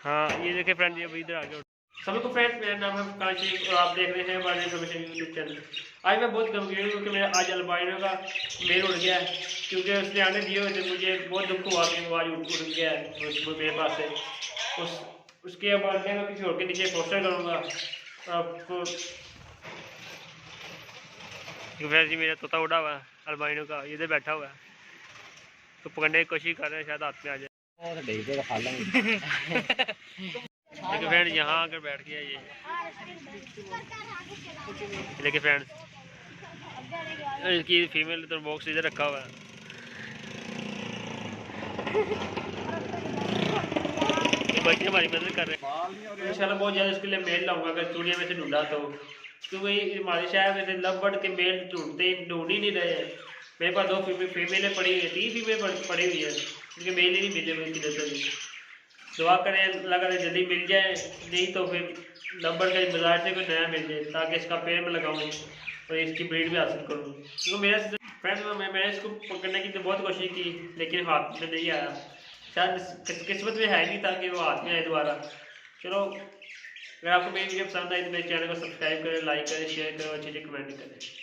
हाँ ये देखिए फ्रेंड, अभी इधर आ गया। सभी को फ्रेंड्स, मेरा नाम है काश और आप देख रहे हैं हमारे इन्फॉर्मेशन यूट्यूब चैनल। आज मैं बहुत गमगीन हूँ क्योंकि मेरा आज अल्बाइनो का मेल उड़ गया है, क्योंकि उसने आने दिए हुए थे। मुझे बहुत दुख हुआ कि वो आज उड़ गया है मेरे पास से। उस उसके बाद मैं किसी और के नीचे पोस्टर करूँगा आपको। फ्रेंड जी मेरा तोता उड़ा हुआ है अल्बाइनो का, इधर बैठा हुआ है, तो पकड़ने की कोशिश कर रहे हैं, शायद हाथ में आ जाए। लेकिन फ्रेंड यहाँ आकर बैठ गया ये। लेकिन फ्रेंड इसकी फीमेल तो बॉक्स इधर रखा हुआ है। ये बच्चे हमारी मदद कर रहे हैं। इंशाल्लाह बहुत ज़्यादा इसके लिए मेल लाऊंगा अगर चूड़िया में से ढूंढा तो, क्योंकि हमारे शहर में से लव बर्ड के मेल ढूंढ ही नहीं रहे हैं। मेरे पास 2 फीमेलें पड़ी हुई है, 3 फीमेल पड़ी हुई है, क्योंकि मेल ही नहीं मिले हुए किधर से भी। दुआ करें अल्लाह करे जल्दी मिल जाए, नहीं तो फिर लव बर्ड का बाजार से कोई नया मिल जाए ताकि इसका पेड़ में लगाऊँ और इसकी ब्रीड भी हासिल करूँ। क्योंकि मेरा फ्रेंड्स मैंने इसको पकड़ने की तो बहुत कोशिश की, लेकिन हाथ में नहीं आया। शायद किस्मत में है नहीं था कि वो हाथ में आए दोबारा। चलो, अगर आपको मेरी वीडियो पसंद आई तो मेरे चैनल को सब्सक्राइब करें, लाइक करें, शेयर करें और अच्छे कमेंट करें।